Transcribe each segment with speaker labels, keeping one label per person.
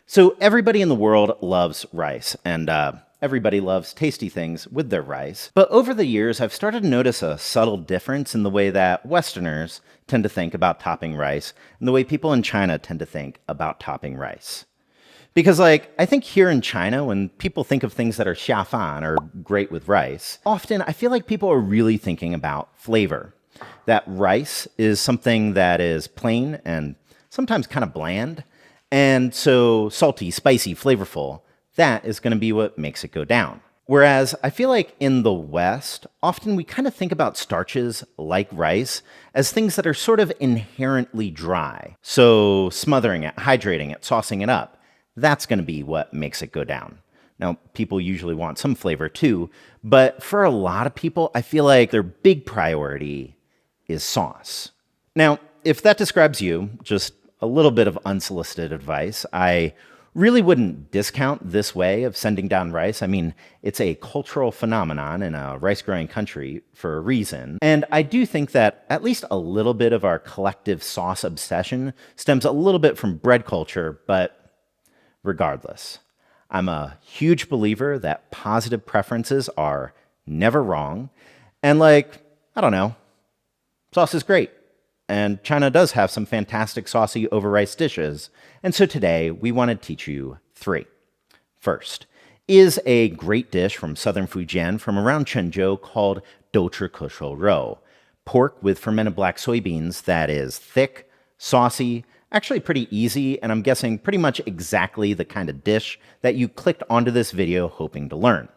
Speaker 1: So everybody in the world loves rice, and everybody loves tasty things with their rice. But over the years, I've started to notice a subtle difference in the way that Westerners tend to think about topping rice and the way people in China tend to think about topping rice. Because, I think here in China, when people think of things that are xiafan or great with rice, often I feel like people are really thinking about flavor. That rice is something that is plain and sometimes kind of bland. And so salty, spicy, flavorful, that is going to be what makes it go down. Whereas I feel like in the West, often we kind of think about starches like rice as things that are sort of inherently dry. So smothering it, hydrating it, saucing it up, that's going to be what makes it go down. Now, people usually want some flavor too, but for a lot of people, I feel like their big priority is sauce. Now, if that describes you, just a little bit of unsolicited advice, I really wouldn't discount this way of sending down rice. I mean, it's a cultural phenomenon in a rice-growing country for a reason. And I do think that at least a little bit of our collective sauce obsession stems a little bit from bread culture, but regardless, I'm a huge believer that positive preferences are never wrong. And I don't know, sauce is great. And China does have some fantastic saucy over rice dishes. And so today we want to teach you 3. First is a great dish from southern Fujian from around Quanzhou called douchi kusho rou. Pork with fermented black soybeans that is thick, saucy, actually pretty easy, and I'm guessing pretty much exactly the kind of dish that you clicked onto this video hoping to learn.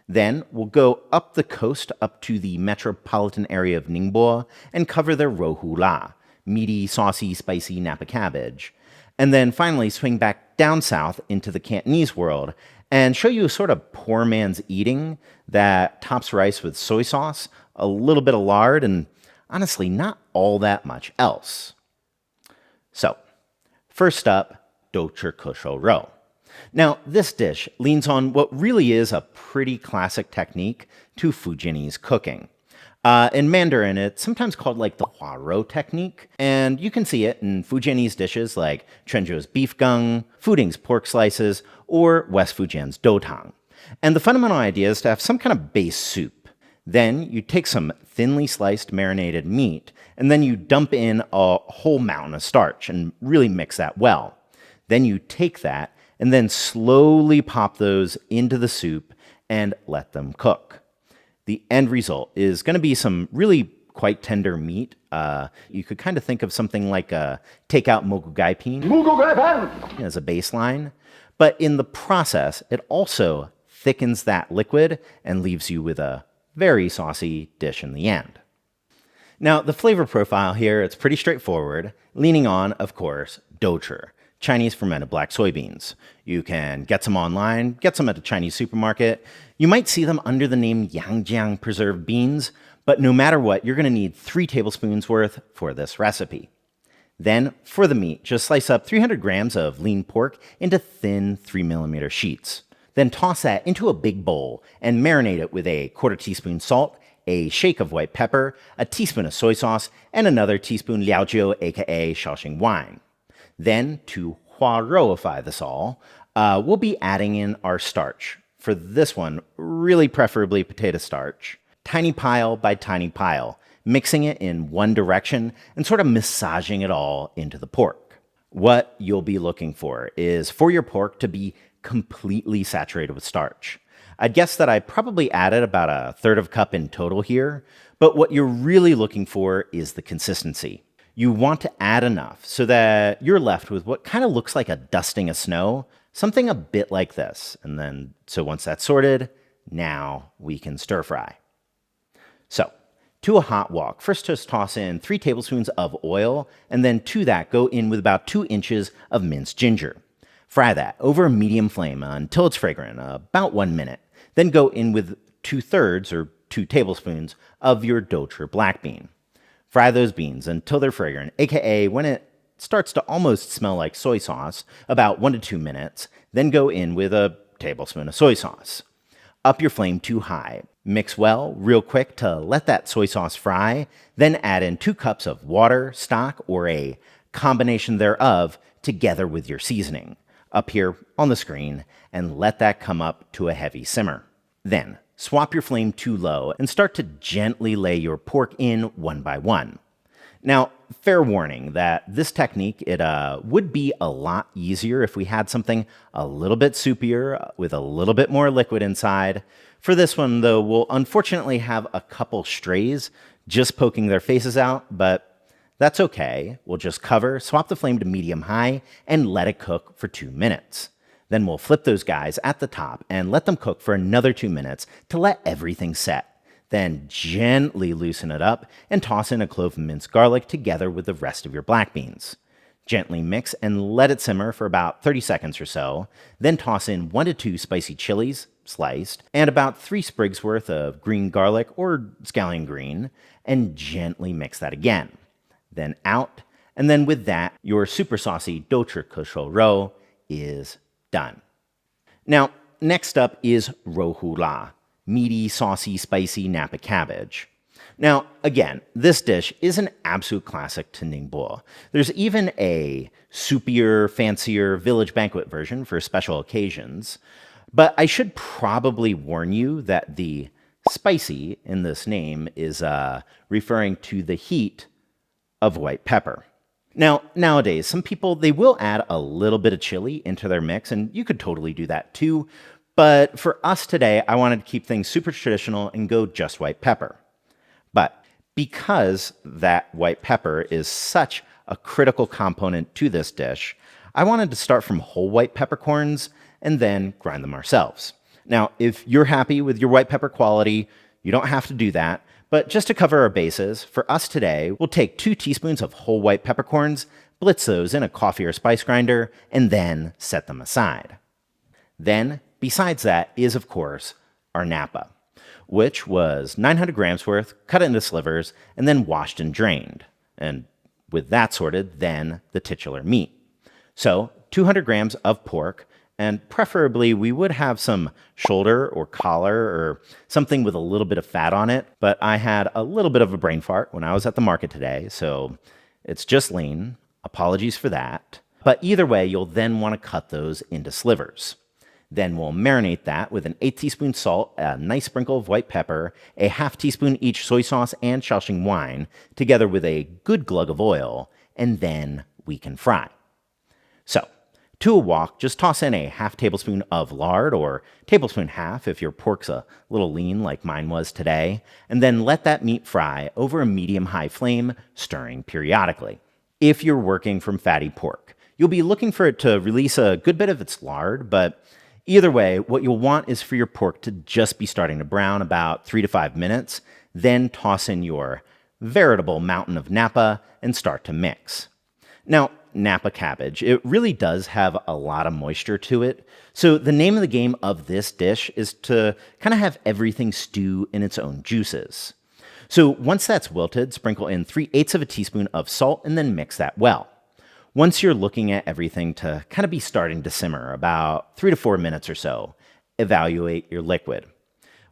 Speaker 1: Then we'll go up the coast up to the metropolitan area of Ningbo and cover their rohu la, meaty, saucy, spicy napa cabbage. And then finally swing back down south into the Cantonese world and show you a sort of poor man's eating that tops rice with soy sauce, a little bit of lard, and honestly not all that much else. So, first up, douchi kusho rou. Now, this dish leans on what really is a pretty classic technique to Fujianese cooking. In Mandarin, it's sometimes called the huarou technique, and you can see it in Fujianese dishes like Quanzhou's beef gung, Fuding's pork slices, or West Fujian's doutang. And the fundamental idea is to have some kind of base soup. Then you take some thinly sliced marinated meat, and then you dump in a whole mountain of starch and really mix that well. Then you take that and then slowly pop those into the soup and let them cook. The end result is going to be some really quite tender meat. You could kind of think of something like a takeout mogu gai pin as a baseline. But in the process, it also thickens that liquid and leaves you with a very saucy dish in the end. Now, the flavor profile here, it's pretty straightforward, leaning on, of course, douchi, Chinese fermented black soybeans. You can get some online, get some at a Chinese supermarket. You might see them under the name Yangjiang preserved beans, but no matter what, you're going to need 3 tablespoons worth for this recipe. Then, for the meat, just slice up 300 grams of lean pork into thin 3mm sheets. Then toss that into a big bowl and marinate it with a 1/4 teaspoon salt, a shake of white pepper, a teaspoon of soy sauce, and another teaspoon liaojiu, aka Shaoxing wine. Then, to huarouify this all, we'll be adding in our starch. For this one, really preferably potato starch. Tiny pile by tiny pile, mixing it in one direction and sort of massaging it all into the pork. What you'll be looking for is for your pork to be completely saturated with starch. I'd guess that I probably added about 1/3 cup in total here, but what you're really looking for is the consistency. You want to add enough so that you're left with what kind of looks like a dusting of snow, something a bit like this. And then, so once that's sorted, now we can stir fry. So, to a hot wok, first just toss in 3 tablespoons of oil, and then to that go in with about 2 inches of minced ginger. Fry that over a medium flame until it's fragrant, about 1 minute. Then go in with 2/3 or 2 tablespoons of your douchi black bean. Fry those beans until they're fragrant, aka when it starts to almost smell like soy sauce, about 1 to 2 minutes. Then go in with a tablespoon of soy sauce. Up your flame too high. Mix well, real quick to let that soy sauce fry. Then add in 2 cups of water, stock, or a combination thereof together with your seasoning. up here on the screen and let that come up to a heavy simmer. Then swap your flame to low and start to gently lay your pork in one by one. Now, fair warning that this technique, it would be a lot easier if we had something a little bit soupier with a little bit more liquid inside. For this one, though, we'll unfortunately have a couple strays just poking their faces out, but that's okay. We'll just cover, swap the flame to medium-high, and let it cook for 2 minutes. Then we'll flip those guys at the top and let them cook for another 2 minutes to let everything set. Then gently loosen it up and toss in a clove of minced garlic together with the rest of your black beans. Gently mix and let it simmer for about 30 seconds or so. Then toss in 1 to 2 spicy chilies, sliced, and about 3 sprigs worth of green garlic or scallion green, and gently mix that again. Then out, and then with that, your super saucy douchi cochon is done. Now, next up is rohula, meaty, saucy, spicy napa cabbage. Now, again, this dish is an absolute classic to Ningbo. There's even a soupier, fancier village banquet version for special occasions. But I should probably warn you that the spicy in this name is referring to the heat of white pepper. Now, nowadays, some people, they will add a little bit of chili into their mix, and you could totally do that too. But for us today, I wanted to keep things super traditional and go just white pepper. But because that white pepper is such a critical component to this dish, I wanted to start from whole white peppercorns and then grind them ourselves. Now, if you're happy with your white pepper quality, you don't have to do that. But just to cover our bases, for us today, we'll take 2 teaspoons of whole white peppercorns, blitz those in a coffee or spice grinder, and then set them aside. Then, besides that is, of course, our napa, which was 900 grams worth, cut into slivers, and then washed and drained. And with that sorted, then the titular meat. So, 200 grams of pork, and preferably we would have some shoulder or collar or something with a little bit of fat on it, but I had a little bit of a brain fart when I was at the market today, so it's just lean. Apologies for that. But either way, you'll then want to cut those into slivers. Then we'll marinate that with an 1/8 teaspoon salt, a nice sprinkle of white pepper, a 1/2 teaspoon each soy sauce and Shaoxing wine, together with a good glug of oil, and then we can fry. So, to a wok, just toss in a 1/2 tablespoon of lard, or tablespoon half if your pork's a little lean like mine was today, and then let that meat fry over a medium-high flame, stirring periodically. If you're working from fatty pork, you'll be looking for it to release a good bit of its lard, but either way, what you'll want is for your pork to just be starting to brown about 3 to 5 minutes, then toss in your veritable mountain of napa and start to mix. Now, napa cabbage, it really does have a lot of moisture to it, so the name of the game of this dish is to kind of have everything stew in its own juices. So once that's wilted, sprinkle in 3/8 of a teaspoon of salt and then mix that well. Once you're looking at everything to kind of be starting to simmer, about 3 to 4 minutes or so, evaluate your liquid.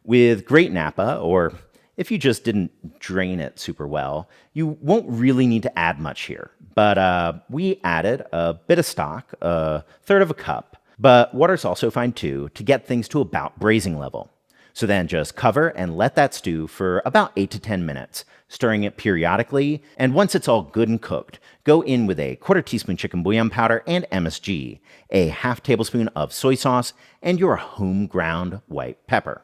Speaker 1: With great napa, or if you just didn't drain it super well, you won't really need to add much here. But we added a bit of stock, 1/3 of a cup, but water's also fine too, to get things to about braising level. So then just cover and let that stew for about 8 to 10 minutes, stirring it periodically, and once it's all good and cooked, go in with a 1/4 teaspoon chicken bouillon powder and MSG, a 1/2 tablespoon of soy sauce, and your home ground white pepper.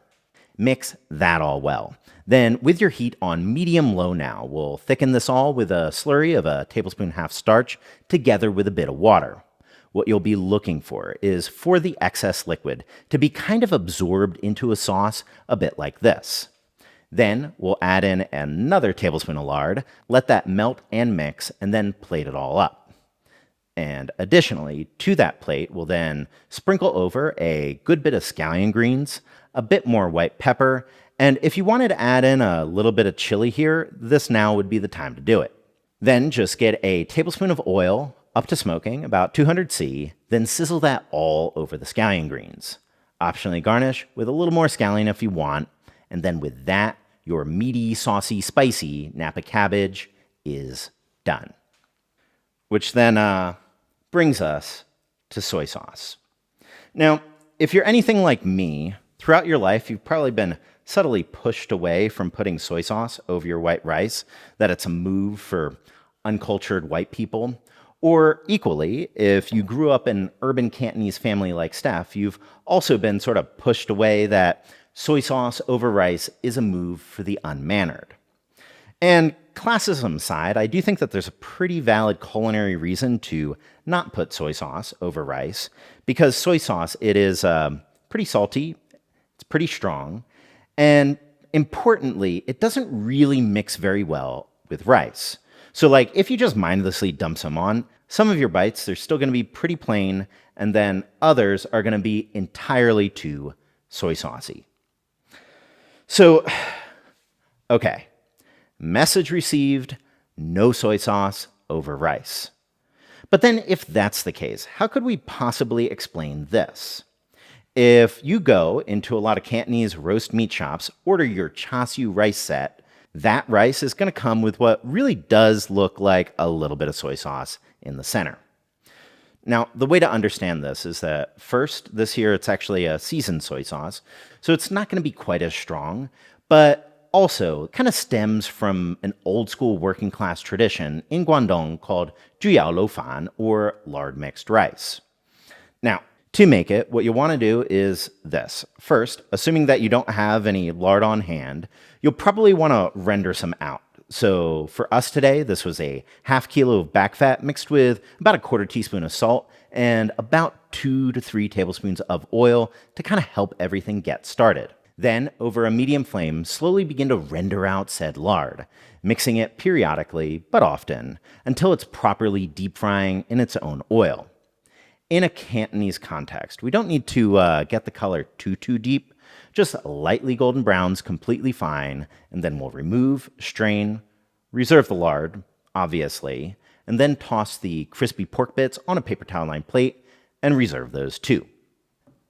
Speaker 1: Mix that all well. Then, with your heat on medium-low now, we'll thicken this all with a slurry of a tablespoon half starch, together with a bit of water. What you'll be looking for is for the excess liquid to be kind of absorbed into a sauce a bit like this. Then, we'll add in another tablespoon of lard, let that melt and mix, and then plate it all up. And additionally, to that plate, we'll then sprinkle over a good bit of scallion greens, a bit more white pepper, and if you wanted to add in a little bit of chili here, this now would be the time to do it. Then just get a tablespoon of oil up to smoking, about 200 C, then sizzle that all over the scallion greens. Optionally garnish with a little more scallion if you want, and then with that, your meaty, saucy, spicy napa cabbage is done. Which then brings us to soy sauce. Now, if you're anything like me, throughout your life, you've probably been subtly pushed away from putting soy sauce over your white rice, that it's a move for uncultured white people. Or equally, if you grew up in an urban Cantonese family like Steph, you've also been sort of pushed away that soy sauce over rice is a move for the unmannered. And classism aside, I do think that there's a pretty valid culinary reason to not put soy sauce over rice, because soy sauce, it is pretty salty, it's pretty strong, and importantly, it doesn't really mix very well with rice. So like if you just mindlessly dump some on, some of your bites, they're still going to be pretty plain, and then others are going to be entirely too soy saucy. So, okay. Message received, no soy sauce over rice. But then if that's the case, how could we possibly explain this? If you go into a lot of Cantonese roast meat shops, order your Saucy Rice set, that rice is going to come with what really does look like a little bit of soy sauce in the center. Now, the way to understand this is that first, this here, it's actually a seasoned soy sauce, so it's not going to be quite as strong, but also, it kind of stems from an old school working class tradition in Guangdong called juyao lo fan, or lard mixed rice. Now, to make it, what you'll want to do is this. First, assuming that you don't have any lard on hand, you'll probably want to render some out. So for us today, this was a half kilo of back fat mixed with about a quarter teaspoon of salt and about 2 to 3 tablespoons of oil to kind of help everything get started. Then, over a medium flame, slowly begin to render out said lard, mixing it periodically, but often, until it's properly deep frying in its own oil. In a Cantonese context, we don't need to get the color too deep, just lightly golden browns, completely fine, and then we'll remove, strain, reserve the lard, obviously, and then toss the crispy pork bits on a paper towel-lined plate and reserve those too.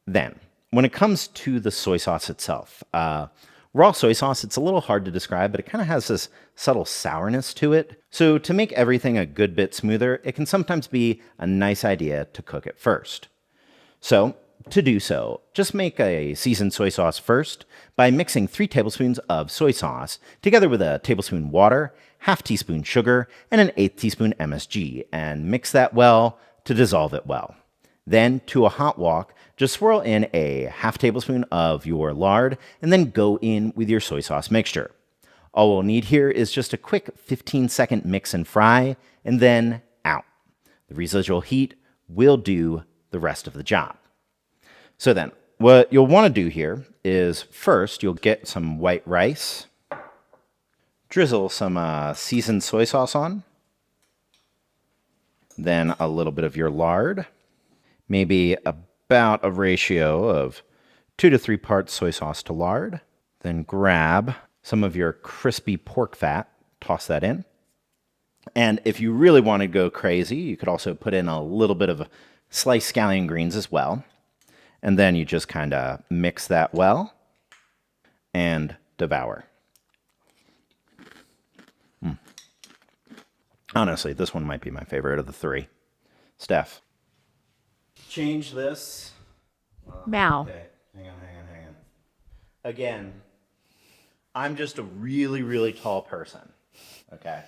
Speaker 1: Then, when it comes to the soy sauce itself, raw soy sauce, it's a little hard to describe, but it kind of has this subtle sourness to it. So to make everything a good bit smoother, it can sometimes be a nice idea to cook it first. So to do so, just make a seasoned soy sauce first by mixing 3 tablespoons of soy sauce together with a tablespoon water, half teaspoon sugar, and an 1/8 teaspoon MSG, and mix that well to dissolve it well. Then, to a hot wok, just swirl in a half tablespoon of your lard and then go in with your soy sauce mixture. All we'll need here is just a quick 15-second mix and fry, and then out. The residual heat will do the rest of the job. So then, what you'll want to do here is first, you'll get some white rice, drizzle some seasoned soy sauce on, then a little bit of your lard, maybe about a ratio of 2 to 3 parts soy sauce to lard. Then grab some of your crispy pork fat, toss that in. And if you really want to go crazy, you could also put in a little bit of sliced scallion greens as well. And then you just kind of mix that well and devour. Honestly, this one might be my favorite of the 3. Steph. Change this.
Speaker 2: Meow.
Speaker 1: Okay, hang on. Again, I'm just a really tall person, okay?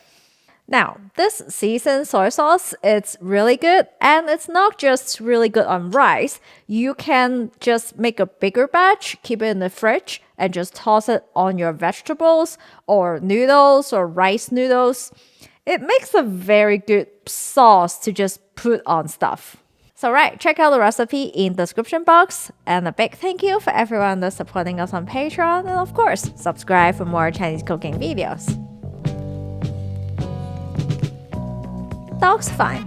Speaker 2: Now, this seasoned soy sauce, it's really good, and it's not just really good on rice. You can just make a bigger batch, keep it in the fridge, and just toss it on your vegetables or noodles or rice noodles. It makes a very good sauce to just put on stuff. So right, check out the recipe in the description box. And a big thank you for everyone that's supporting us on Patreon. And of course, subscribe for more Chinese cooking videos. Dog's fine.